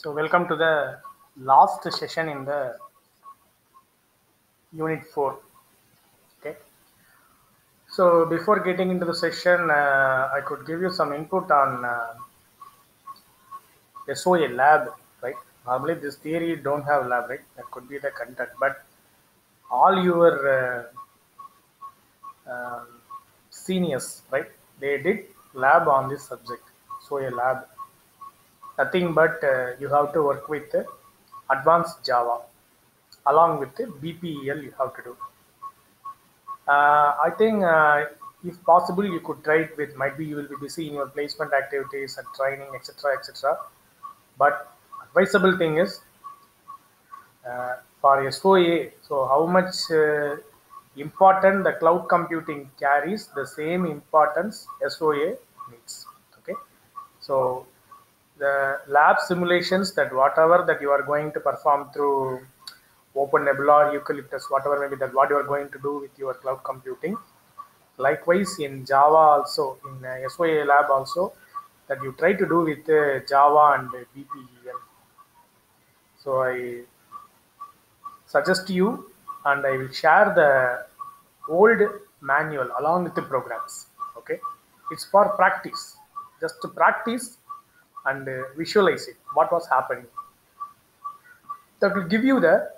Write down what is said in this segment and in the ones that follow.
So welcome to the last session in the unit 4. Okay. So before getting into the session, I could give you some input on SOA lab, right? Normally this theory don't have lab, right? That could be the content, but all your seniors, right? They did lab on this subject. SOA lab, nothing but you have to work with advanced Java along with the BPEL you have to do. I think if possible, you could try it with, might be you will be busy in your placement activities and training, etc., etc. But advisable thing is for SOA. So how much important the cloud computing carries, the same importance SOA needs. Okay, so the lab simulations, that whatever that you are going to perform through OpenNebula, Eucalyptus, whatever maybe that what you are going to do with your cloud computing. Likewise, in Java also, in SOA lab also, that you try to do with Java and BPEL. So I suggest you, and I will share the old manual along with the programs. Okay, it's for practice, just to practice and visualize it, what was happening. That will give you the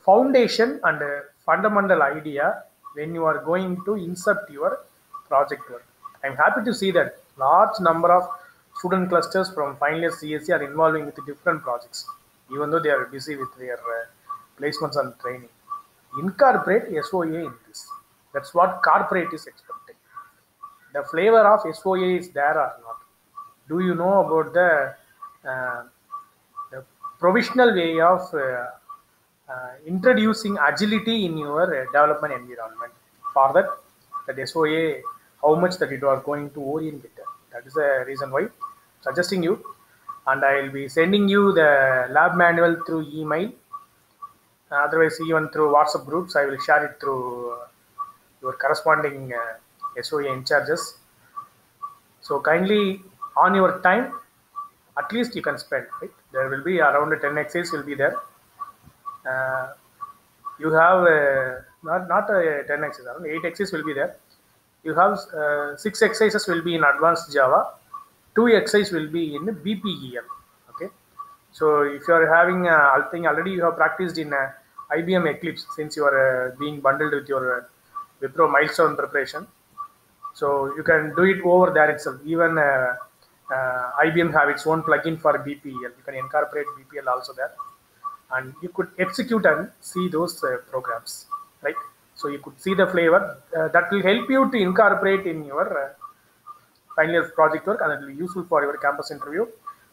foundation and fundamental idea when you are going to insert your project work. I'm happy to see that large number of student clusters from final year CSC are involving with different projects, even though they are busy with their placements and training. Incorporate SOA in this. That's what corporate is expecting. The flavor of SOA is there or not? Do you know about uh, the provisional way of introducing agility in your development environment? For that SOA, how much that it was going to orient it. That is the reason why suggesting you, and I will be sending you the lab manual through email. Otherwise, even through WhatsApp groups, I will share it through your corresponding SOA in charges. So kindly on your time, at least you can spend, right? There will be around 10 exercises will be there. You have not 10 exercises, around 8 exercises will be there. You have 6 exercises will be in advanced Java, 2 exercises will be in BPEL. Okay, so if you are having I think already you have practiced in IBM Eclipse, since you are being bundled with your Wipro milestone preparation, so you can do it over there itself. Even IBM have its own plugin for BPEL. You can incorporate BPEL also there, and you could execute and see those programs, right? So you could see the flavor that will help you to incorporate in your final year project work, and it will be useful for your campus interview,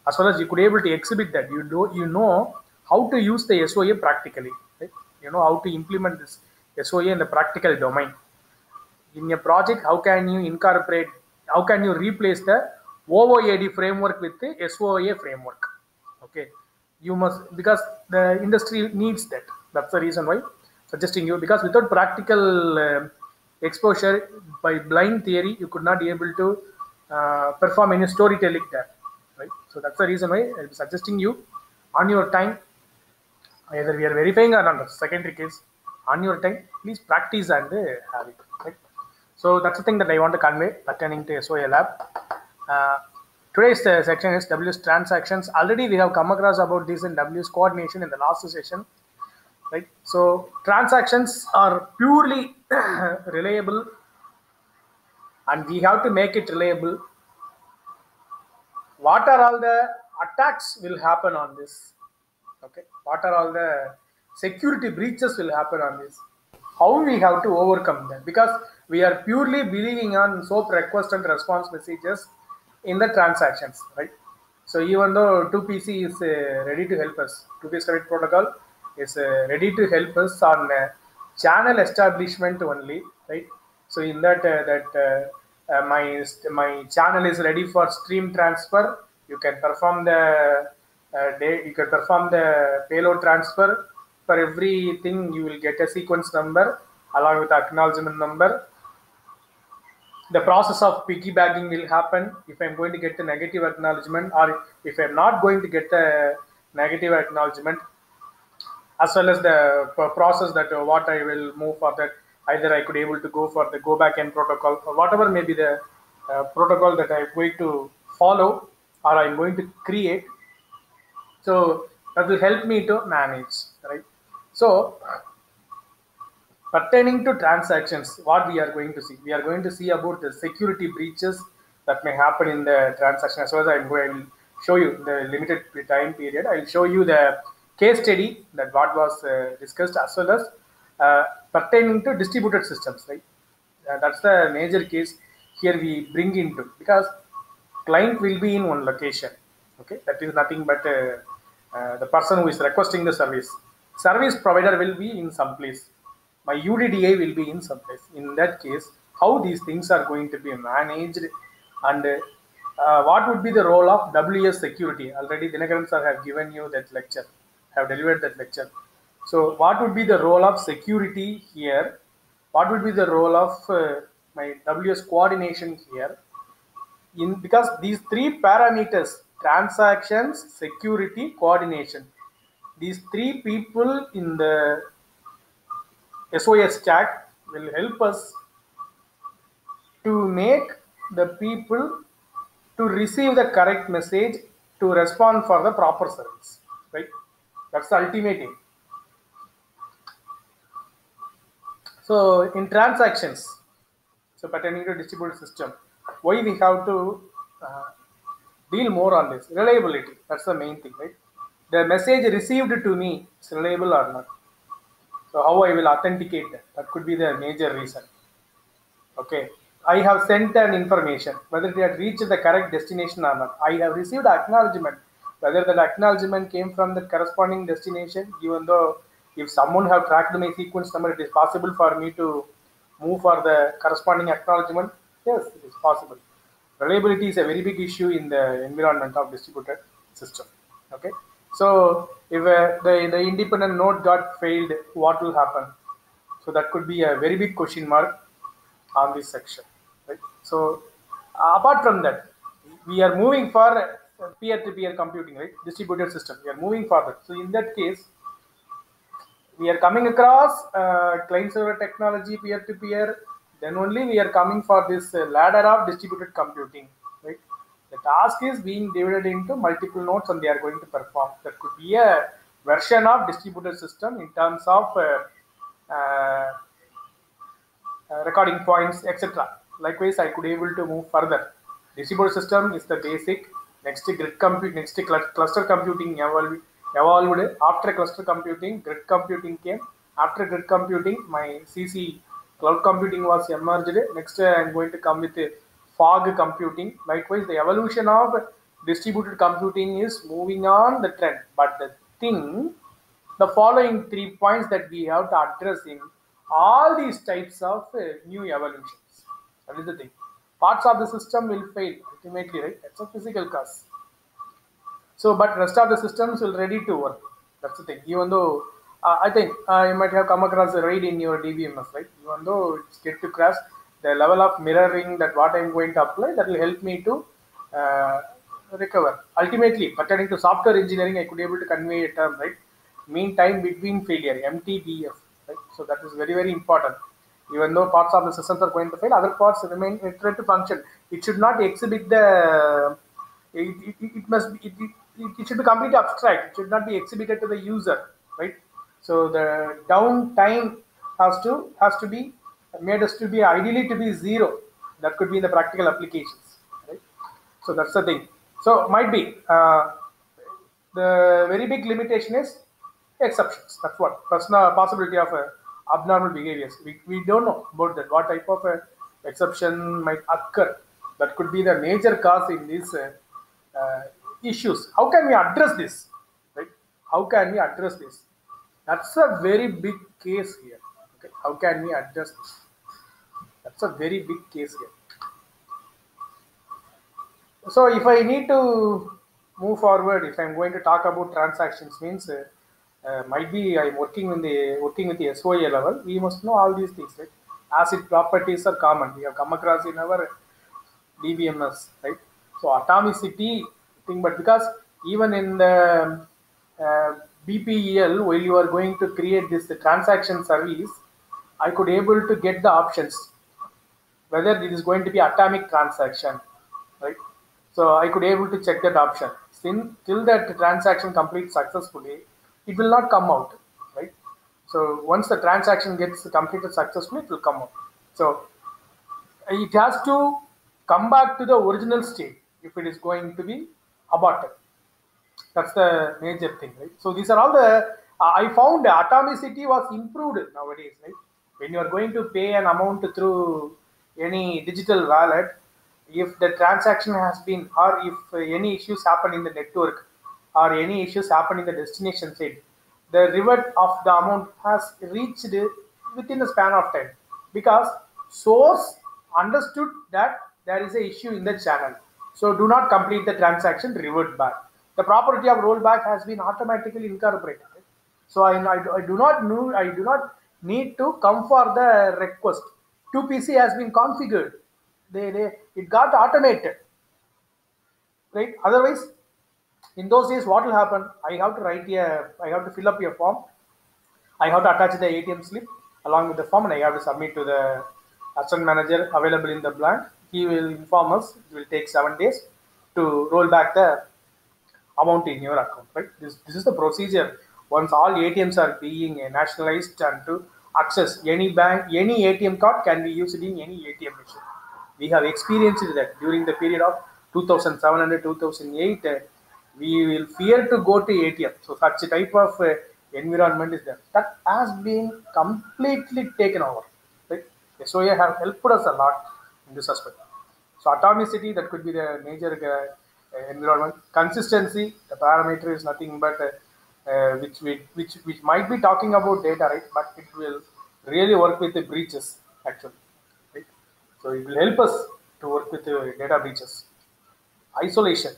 as well as you could able to exhibit that you know how to use the SOA practically, right? You know how to implement this SOA in the practical domain in your project. How can you incorporate, how can you replace the OOAD framework with the SOA framework? Okay, you must, because the industry needs that. That's the reason why suggesting you, because without practical exposure, by blind theory you could not be able to perform any storytelling there, right? So that's the reason why I'm suggesting you on your time, either we are verifying or not, secondary case, on your time please practice and have it, right? So that's the thing that I want to convey pertaining to SOA lab. Today's section is WS transactions. Already we have come across about this in WS coordination in the last session, right? So transactions are purely reliable, and we have to make it reliable. What are all the attacks will happen on this? Okay, what are all the security breaches will happen on this? How we have to overcome them? Because we are purely believing on SOAP request and response messages in the transactions, right? So even though 2PC is ready to help us, 2PC Credit Protocol is ready to help us on channel establishment only, right? So in that my channel is ready for stream transfer. You can perform the you can perform the payload transfer. For everything, you will get a sequence number along with acknowledgement number. the process of piggybacking will happen if I'm going to get the negative acknowledgement, or if I'm not going to get the negative acknowledgement, as well as the process that what I will move for that. Either I could able to go for the go back end protocol, or whatever may be the protocol that I'm going to follow or I'm going to create. So that will help me to manage, right? So pertaining to transactions, what we are going to see, we are going to see about the security breaches that may happen in the transaction. As well as I'm going to show you the limited time period, I'll show you the case study that what was discussed, as well as pertaining to distributed systems, right? That's the major case here we bring into, because client will be in one location. Okay, that is nothing but the person who is requesting the service. Service provider will be in some place. My UDDI will be in some place. In that case, how these things are going to be managed, and what would be the role of WS security? Already Dinakaran sir have given you that lecture, have delivered that lecture. So what would be the role of security here? What would be the role of my WS coordination here? Because these three parameters, transactions, security, coordination, these three people in the SOS stack will help us to make the people to receive the correct message, to respond for the proper service, right? That's the ultimate aim. So in transactions, so pertaining to distributed system, why we have to deal more on this? Reliability, that's the main thing, right? The message received to me is reliable or not. So how I will authenticate that? That could be the major reason. Okay, I have sent an information, whether it had reached the correct destination or not. I have received acknowledgement, whether that acknowledgement came from the corresponding destination. Even though if someone have tracked my sequence number, it is possible for me to move for the corresponding acknowledgement. Yes, it is possible. Reliability is a very big issue in the environment of distributed system. Okay, so if the independent node got failed, what will happen? So that could be a very big question mark on this section, right? So apart from that, we are moving for peer-to-peer computing, right? Distributed system. We are moving forward. So in that case, we are coming across client-server technology, peer-to-peer. Then only we are coming for this ladder of distributed computing, right? The task is being divided into multiple nodes, and they are going to perform. That could be a version of distributed system in terms of uh, recording points, etc. Likewise, I could able to move further. Distributed system is the basic. Next grid compute, next cluster computing evolved. After cluster computing, grid computing came. After grid computing, my CC cloud computing was emerged. Next, I am going to come with fog computing. Likewise, the evolution of distributed computing is moving on the trend. But the thing, the following 3 points that we have to address in all these types of new evolutions. That is the thing. Parts of the system will fail ultimately, right? That's a physical cause. So, but rest of the systems will ready to work. That's the thing. Even though I think you might have come across a RAID in your DBMS, right? Even though it's get to crash, the level of mirroring that what I'm going to apply, that will help me to uh, recover. Ultimately, pertaining to software engineering, I could be able to convey a term, right? Mean time between failure, MTBF, right? So that is very, very important. Even though parts of the systems are going to fail, other parts remain ready to function. It should not exhibit the it must be it should be completely abstract. It should not be exhibited to the user, right? So the downtime has to be made us to be ideally to be zero. That could be in the practical applications, right? So that's the thing. So might be the very big limitation is exceptions. That's what personal possibility of abnormal behaviors. We don't know about that. What type of exception might occur? That could be the major cause in these uh, issues. How can we address this? Right? How can we address this? That's a very big case here. Okay. How can we address this? That's a very big case here. So if I need to move forward, if I'm going to talk about transactions, means might be I'm working with the SOA level. We must know all these things, right? acid properties are common. We have come across in our DBMS, right? So atomicity thing, but because even in the BPEL, while you are going to create this transaction service, I could able to get the options whether it is going to be atomic transaction, right? So I could able to check that option. Since till that transaction completes successfully, it will not come out, right? So once the transaction gets completed successfully, it will come out. So it has to come back to the original state if it is going to be aborted. That's the major thing, right? So these are all the I found atomicity was improved nowadays, right? When you are going to pay an amount through any digital wallet, if the transaction has been, or if any issues happen in the network, or any issues happen in the destination state, the revert of the amount has reached within a span of time, because source understood that there is a issue in the channel. So do not complete the transaction, revert back. The property of rollback has been automatically incorporated. So I do not know, I do not need to come for the request. 2PC has been configured. It got automated, right? Otherwise, in those days, what will happen? I have to fill up a form. I have to attach the ATM slip along with the form, and I have to submit to the assistant manager available in the plant. He will inform us. It will take 7 days to roll back the amount in your account, right? This is the procedure. Once all ATMs are being nationalized, and to access any bank, any ATM card can be used in any ATM machine. We have experienced that during the period of 2007 and 2008. We will fear to go to ATM. So such a type of environment is there. That has been completely taken over. Right? SOA have helped us a lot in this aspect. So atomicity, that could be the major environment. Consistency, the parameter is nothing but which might be talking about data, right? But it will really work with the breaches actually, right? So it will help us to work with the data breaches. Isolation,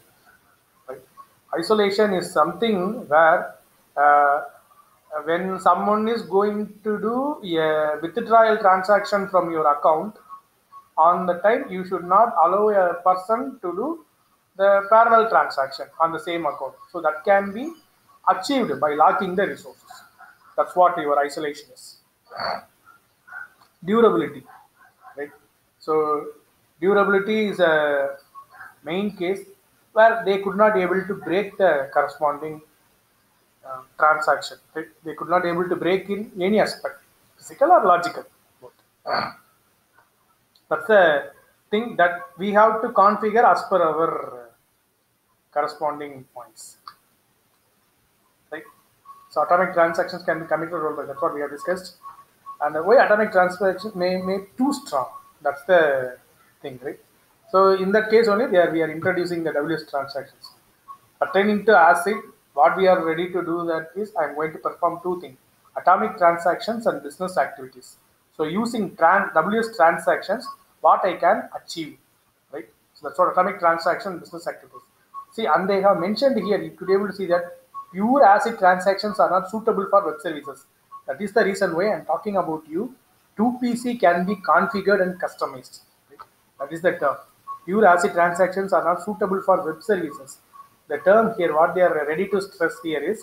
right? Isolation is something where when someone is going to do a withdrawal transaction from your account, on the time you should not allow a person to do the parallel transaction on the same account. So that can be achieved by locking the resources. That's what your isolation is. Durability, right? So durability is a main case where they could not able to break the corresponding transaction. Right? They could not able to break in any aspect, physical or logical. Both. That's a thing that we have to configure as per our corresponding points. Right? So atomic transactions can be committed rollback. That's what we have discussed. And the way atomic transactions may too strong. That's the thing, right? So in that case only, we are introducing the WS transactions. Pertaining to ACID, what we are ready to do that is I'm going to perform two things: atomic transactions and business activities. So using WS transactions, what I can achieve, right? So that's what atomic transaction business activities. See, and they have mentioned here, you could be able to see that pure ACID transactions are not suitable for web services. That is the reason why I'm talking about you. 2PC can be configured and customized. Right? That is the term. Pure ACID transactions are not suitable for web services. The term here, what they are ready to stress here is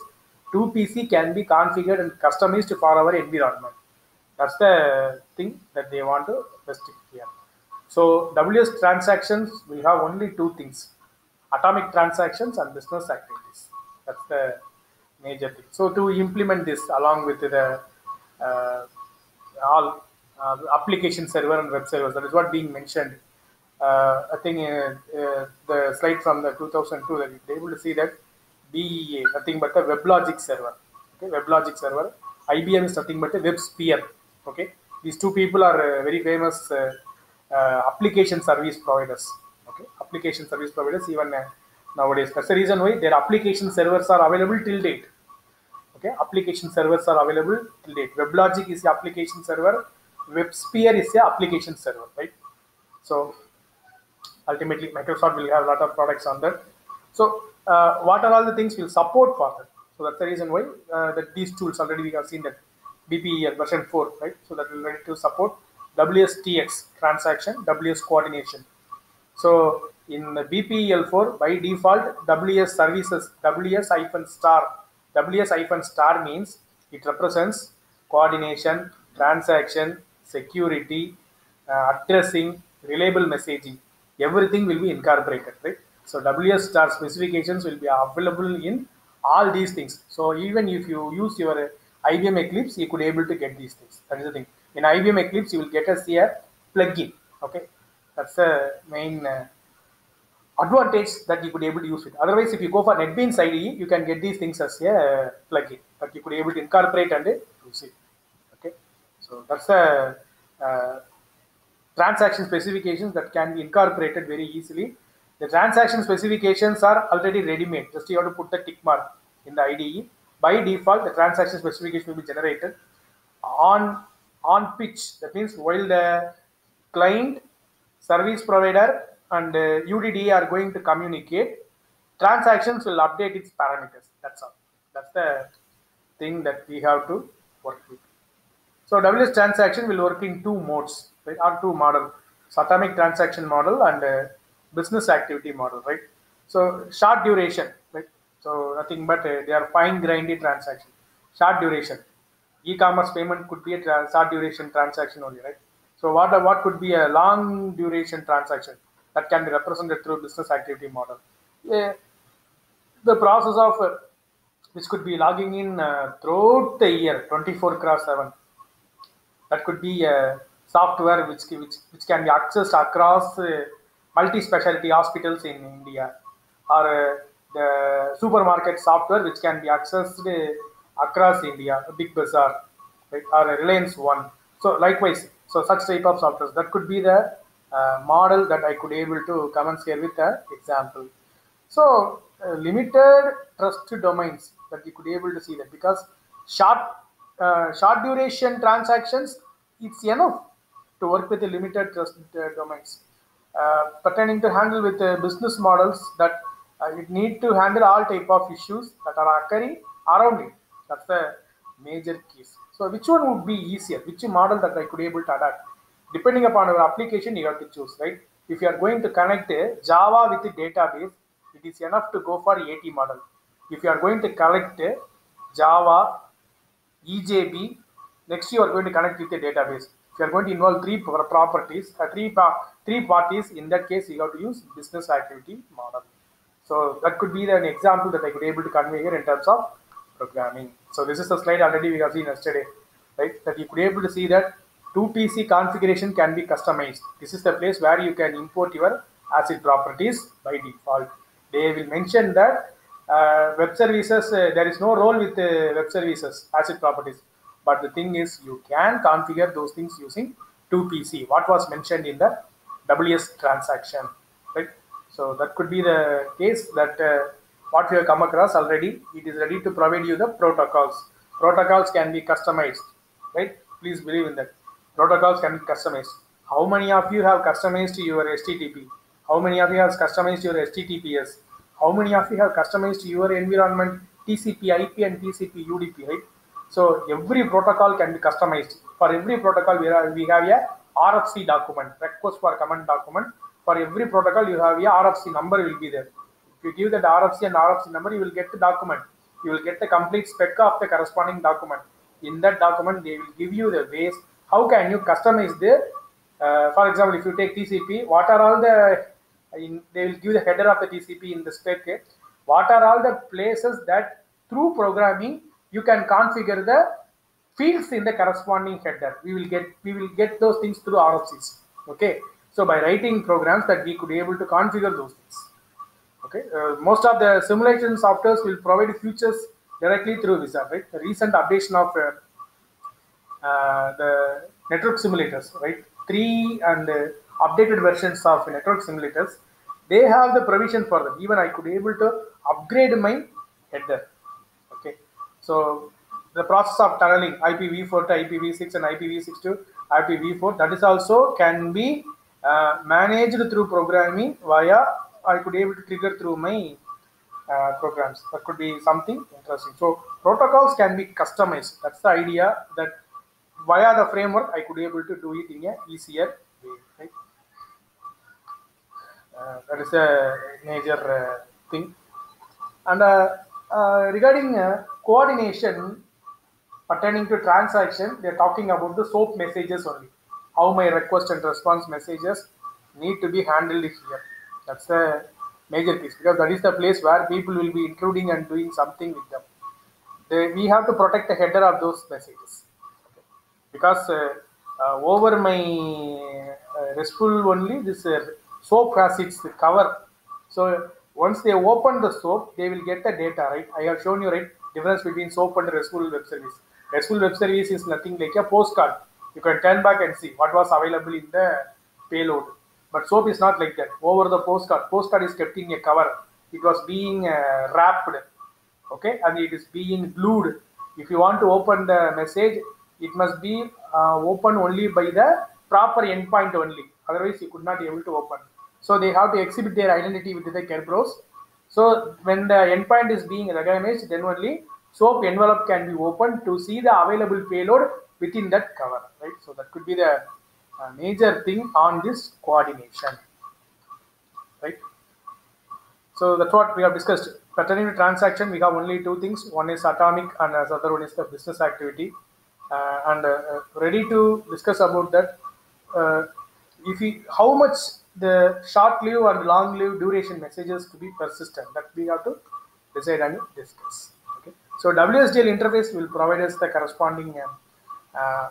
2PC can be configured and customized for our environment. That's the thing that they want to restrict here. So WS transactions will have only two things: atomic transactions and business activities. That's the major thing. So to implement this along with the all application server and web servers, that is what being mentioned. I think the slide from the 2002 that you're able to see that BEA, nothing but a WebLogic server. Okay, WebLogic server. IBM is nothing but a WebSphere. Okay, these two people are very famous application service providers. Okay, application service providers even nowadays. That's the reason why their application servers are available till date. Okay, application servers are available till date. WebLogic is the application server. WebSphere is the application server, right? So ultimately, Microsoft will have a lot of products on that. So what are all the things we'll support for that? So that's the reason why that these tools already we have seen that BPEL version 4, right? So that will ready to support WSTX transaction, WS coordination. So in the BPEL4, by default, WS services, WS-star means it represents coordination, transaction, security, addressing, reliable messaging. Everything will be incorporated, right? So WS star specifications will be available in all these things. So even if you use your IBM Eclipse, you could able to get these things. That is the thing. In IBM Eclipse, you will get a plugin. Okay, that's the main advantage that you could able to use it. Otherwise, if you go for NetBeans IDE, you can get these things as a plugin, but you could able to incorporate and use it. Okay, so that's the transaction specifications that can be incorporated very easily. The transaction specifications are already ready-made. Just you have to put the tick mark in the IDE. By default, the transaction specification will be generated on pitch. That means while the client, service provider, and UDD are going to communicate, transactions will update its parameters. That's all. That's the thing that we have to work with. So WS transaction will work in two modes, right, or two model: atomic transaction model and business activity model, right? So short duration, right? So nothing but they are fine-grained transaction. Short duration. E-commerce payment could be a short duration transaction only, right? So what could be a long duration transaction that can be represented through business activity model? Yeah, the process of which could be logging in throughout the year, 24/7. That could be a software which can be accessed across multi-specialty hospitals in India, or the supermarket software which can be accessed across India, Big Bazaar, right, or Reliance One. So likewise, so such type of softwares, that could be the model that I could able to commence here with an example. So limited trust domains that you could able to see that, because short short duration transactions, it's enough to work with the limited trust domains. Pertaining to handle with business models that it need to handle all type of issues that are occurring around it. That's the major case. So which one would be easier? Which model that I could able to adapt? Depending upon your application, you have to choose, right? If you are going to connect Java with the database, it is enough to go for AT model. If you are going to collect Java, EJB, next you are going to connect with the database. If you are going to involve three properties, three parties, in that case you have to use business activity model. So that could be an example that I could able to convey here in terms of programming. So this is a slide already we have seen yesterday, right? That you could able to see that 2PC configuration can be customized. This is the place where you can import your ACID properties by default. They will mention that web services, there is no role with web services ACID properties. But the thing is, you can configure those things using 2PC, what was mentioned in the WS transaction, right? So that could be the case that what we have come across already. It is ready to provide you the protocols. Protocols can be customized, right? Please believe in that. Protocols can be customized. How many of you have customized your HTTP? How many of you have customized your HTTPS? How many of you have customized your environment TCP IP and TCP UDP, right? So every protocol can be customized. For every protocol, we have a RFC document, request for command document. For every protocol, you have a RFC number will be there. If you give that RFC and RFC number, you will get the document. You will get the complete spec of the corresponding document. In that document, they will give you the ways how can you customize the. For example, if you take TCP, what are all the they will give the header of the TCP in the spec. What are all the places that through programming you can configure the fields in the corresponding header. We will get those things through RFCs. Okay. So by writing programs that we could be able to configure those things. Okay. Most of the simulation softwares will provide features directly through Wizard. Right. The recent updation of the network simulators, right? 3 and updated versions of network simulators, they have the provision for them. Even I could be able to upgrade my header. Okay, so the process of tunneling IPv4 to IPv6 and IPv6 to IPv4, that is also can be managed through programming via I could be able to trigger through my programs. That could be something interesting. So protocols can be customized. That's the idea, that via the framework, I could able to do it in a easier way, right? That is a major thing. And regarding coordination pertaining to transaction, they are talking about the SOAP messages only. How my request and response messages need to be handled here. That's the major piece, because that is the place where people will be intruding and doing something with them. We have to protect the header of those messages. Okay. Because over my RESTful only, this SOAP has its cover. So once they open the SOAP, they will get the data, right? I have shown you, right, difference between SOAP and RESTful web service. RESTful web service is nothing like a postcard. You can turn back and see what was available in the payload. But SOAP is not like that. Over the postcard is kept in a cover. It was being wrapped, okay, and it is being glued. If you want to open the message, it must be open only by the proper endpoint only, otherwise you could not be able to open. So they have to exhibit their identity with the Kerberos. So when the endpoint is being recognized, then only SOAP envelope can be opened to see the available payload within that cover, right? So that could be the major thing on this coordination, right? So that's what we have discussed. Pertaining to transaction, we have only two things. One is atomic, and the other one is the business activity. And ready to discuss about that. Uh, if we, how much the short-lived and long-lived duration messages to be persistent, that we have to decide and discuss. Okay. So WSDL interface will provide us the corresponding uh,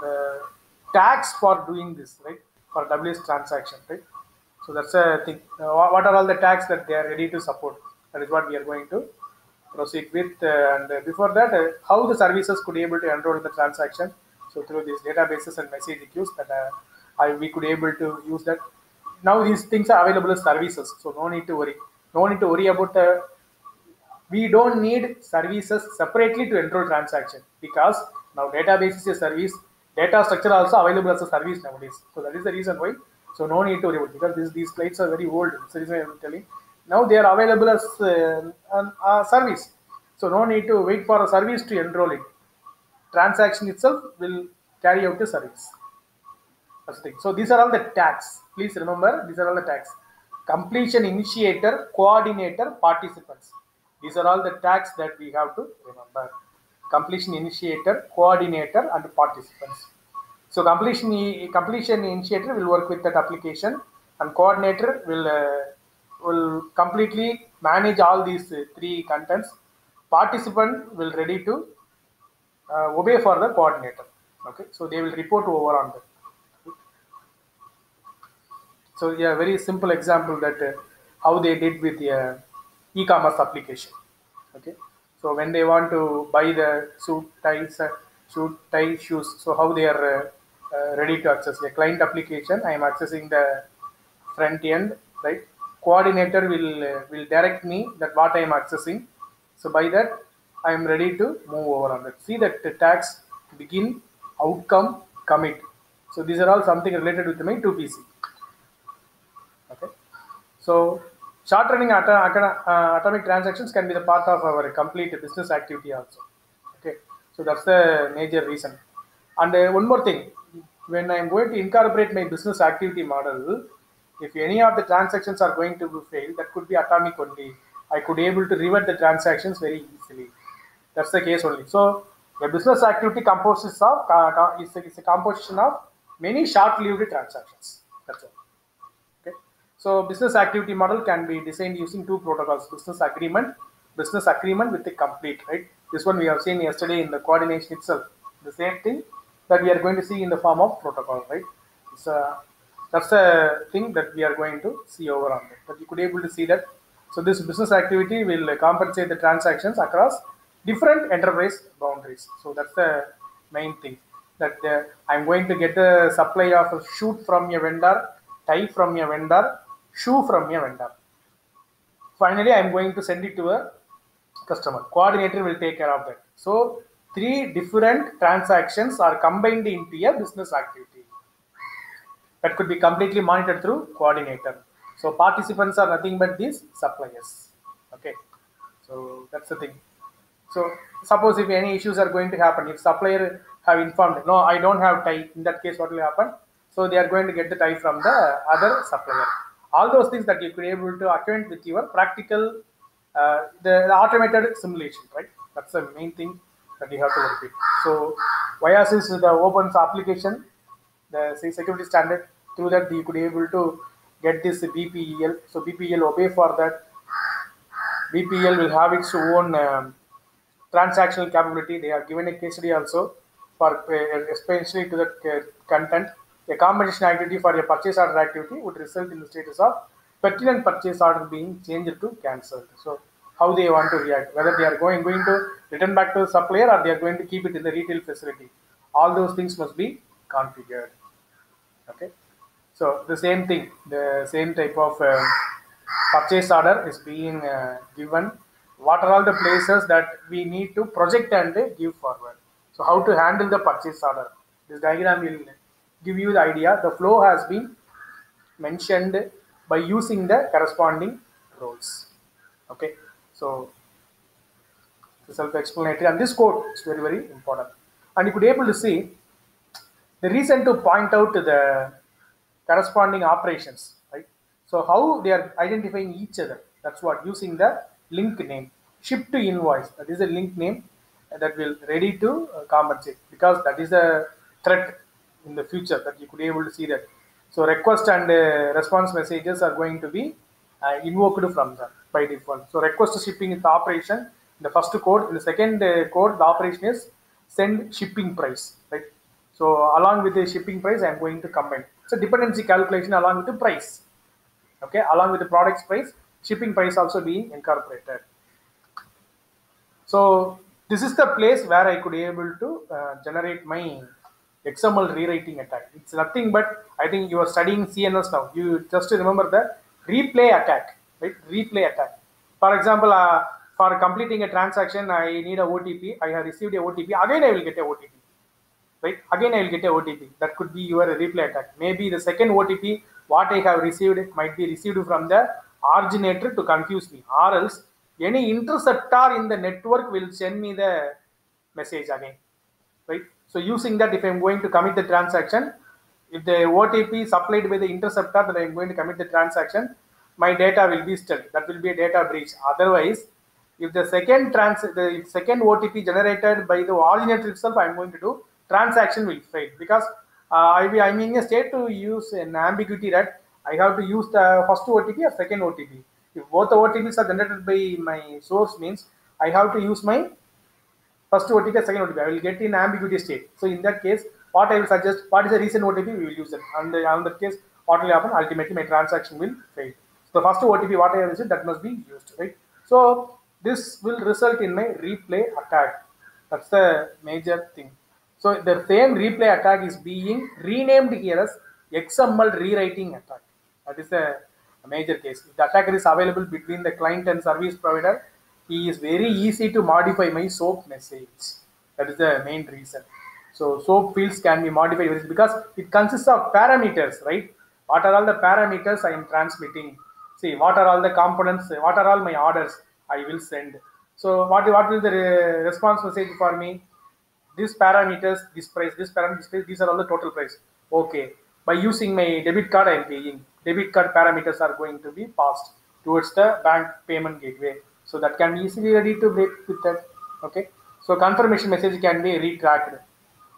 the tags for doing this, right? For WS transaction, right? So that's a thing. What are all the tags that they are ready to support? That is what we are going to proceed with. And before that, how the services could be able to enroll the transaction. So through these databases and message queues that we could able to use that. Now these things are available as services, so no need to worry. No need to worry about we don't need services separately to enroll transaction, because now database is a service, data structure also available as a service nowadays. So that is the reason why. So no need to worry about, because these slides are very old. That's the reason I'm telling. Now they are available as a service. So no need to wait for a service to enroll it. Transaction itself will carry out the service. That's the thing. So these are all the tags. Please remember, these are all the tags. Completion initiator, coordinator, participants. These are all the tags that we have to remember. Completion initiator, coordinator, and participants. So completion initiator will work with that application, and coordinator will completely manage all these three contents. Participant will ready to obey for the coordinator. Okay, so they will report over on that. So yeah, very simple example that how they did with the e-commerce application. Okay, so when they want to buy the suit, tie, shoes, so how they are ready to access the client application. I am accessing the front end, right? Coordinator will direct me that what I am accessing. So by that, I am ready to move over on that. See that the tags begin, outcome, commit. So these are all something related with my 2PC. Okay. So short running atomic transactions can be the part of our complete business activity also. Okay. So that's the major reason. And one more thing, when I'm going to incorporate my business activity model, if any of the transactions are going to fail, that could be atomic only. I could able to revert the transactions very easily. That's the case only. So a business activity composes of is a composition of many short-lived transactions. That's all. Okay. So business activity model can be designed using two protocols: business agreement with the complete, right? This one we have seen yesterday in the coordination itself. The same thing that we are going to see in the form of protocol, right? So that's a thing that we are going to see over on that. But you could able to see that. So this business activity will compensate the transactions across different enterprise boundaries. So that's the main thing, that I'm going to get a supply of a shoot from a vendor, tie from a vendor, shoe from a vendor. Finally, I'm going to send it to a customer. Coordinator will take care of that. So three different transactions are combined into a business activity that could be completely monitored through coordinator. So participants are nothing but these suppliers. Okay. So that's the thing. So suppose if any issues are going to happen, if supplier have informed, no, I don't have tie, in that case, what will happen? So they are going to get the tie from the other supplier. All those things that you could be able to acquaint with your practical, the automated simulation, right? That's the main thing that you have to work with. So Viasys is the open application, the security standard. Through that, you could be able to get this BPEL. So BPEL obey for that. BPEL will have its own transactional capability. They are given a case study also for especially to the content. A combination activity for a purchase order activity would result in the status of pertinent purchase order being changed to cancelled. So how they want to react, whether they are going to return back to the supplier or they are going to keep it in the retail facility. All those things must be configured. Okay. So the same thing, the same type of purchase order is being given. What are all the places that we need to project and give forward? So how to handle the purchase order? This diagram will give you the idea. The flow has been mentioned by using the corresponding roles. Okay, so self-explanatory, and this code is very very important. And you could able to see the reason to point out to the corresponding operations, right? So how they are identifying each other. That's what using the link name. Ship to invoice. That is a link name that will ready to compensate, because that is a threat in the future that you could be able to see that. So request and response messages are going to be invoked from that by default. So request shipping is the operation. In the first code, in the second code, the operation is send shipping price, right? So along with the shipping price, I am going to combine. So dependency calculation along with the price. Okay, along with the product's price, shipping price also being incorporated. So this is the place where I could be able to generate my XML rewriting attack. It's nothing but, I think you are studying CNS now. You just remember the replay attack, right? Replay attack. For example, for completing a transaction, I need a OTP. I have received a OTP. Again, I will get a OTP. Right? Again, I will get a OTP. That could be your replay attack. Maybe the second OTP, what I have received, might be received from the originator to confuse me, or else any interceptor in the network will send me the message again. Right? So using that, if I'm going to commit the transaction, if the OTP supplied by the interceptor that I'm going to commit the transaction, my data will be stolen. That will be a data breach. Otherwise, if the second OTP generated by the originator itself, I'm going to do, transaction will fail, because I'm in a state to use an ambiguity that I have to use the first OTP or second OTP. If both the OTPs are generated by my source, means I have to use my first OTP, second OTP. I will get in ambiguity state. So in that case, what I will suggest, what is the recent OTP, we will use it. And in that case, what will happen? Ultimately, my transaction will fail. So the first OTP, what I have used, that must be used, right? So this will result in my replay attack. That's the major thing. So the same replay attack is being renamed here as XML rewriting attack. That is a major case. If the attacker is available between the client and service provider, he is very easy to modify my SOAP message. That is the main reason. So SOAP fields can be modified because it consists of parameters, right? What are all the parameters I am transmitting? See, what are all the components? What are all my orders I will send? So what will the response message for me? These parameters, this price, this parameter, this price, these are all the total price. Okay. By using my debit card, I am paying. Debit card parameters are going to be passed towards the bank payment gateway. So that can be easily ready to break with that. Okay. So confirmation message can be retracked.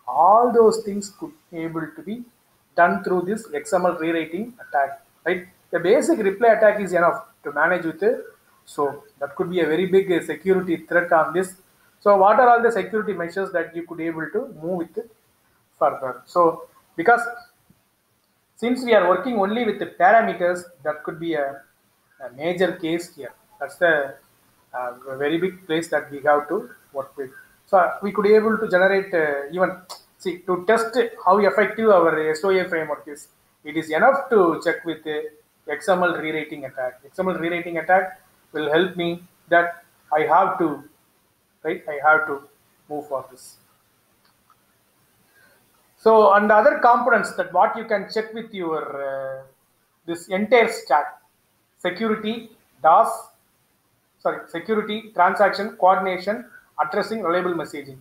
All those things could be able to be done through this XML rewriting attack. Right. The basic replay attack is enough to manage with it. So that could be a very big security threat on this. So what are all the security measures that you could be able to move with it further? So because since we are working only with the parameters, that could be a major case here. That's the very big place that we have to work with. So we could be able to generate even, see, to test how effective our SOA framework is. It is enough to check with the XML rewriting attack. XML rewriting attack will help me that I have to, right? I have to move for this. So, and other components that what you can check with your this entire stack: security, DOS, security, transaction, coordination, addressing, reliable messaging.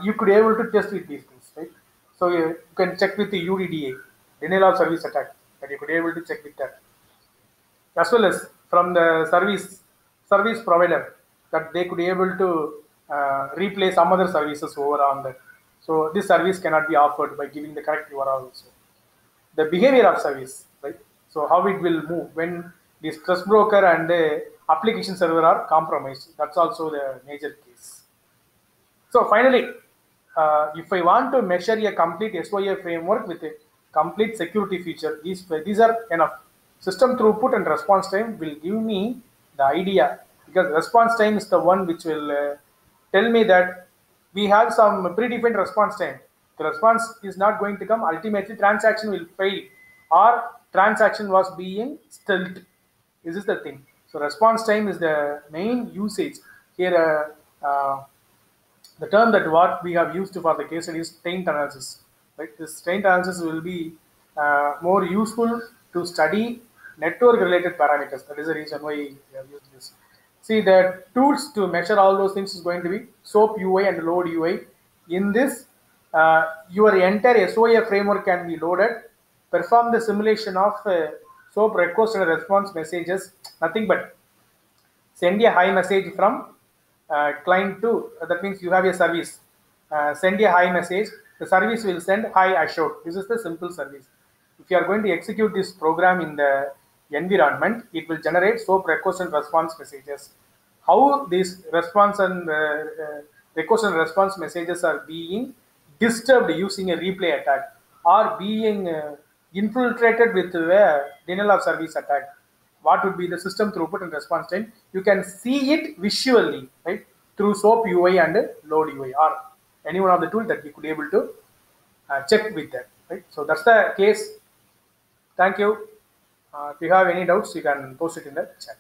You could able to test with these things, right? So you can check with the UDDA, denial of service attack, that you could able to check with that, as well as from the service provider, that they could be able to replace some other services over on that. So this service cannot be offered by giving the correct URL also. The behavior of service, right? So how it will move when this trust broker and the application server are compromised. That's also the major case. So finally, if I want to measure a complete SOA framework with a complete security feature, these are enough. System throughput and response time will give me the idea, because response time is the one which will tell me that we have some predefined response time. The response is not going to come. Ultimately, transaction will fail, or transaction was being stealthed. This is the thing. So response time is the main usage here. The term that what we have used for the case study is taint analysis. Right? This taint analysis will be more useful to study network related parameters. That is the reason why we have used this. See, the tools to measure all those things is going to be SOAP UI and load UI. In this, your entire SOA framework can be loaded, perform the simulation of SOAP request and response messages, nothing but send a hi message from client to, that means you have a service, send a hi message, the service will send hi assured. This is the simple service. If you are going to execute this program in the environment, it will generate SOAP request and response messages. How these response and request and response messages are being disturbed using a replay attack, or being infiltrated with a denial of service attack, what would be the system throughput and response time. You can see it visually, right, through SOAP UI and load UI, or any one of the tools that you could be able to check with that, right? So that's the case. Thank you. If you have any doubts, you can post it in the chat.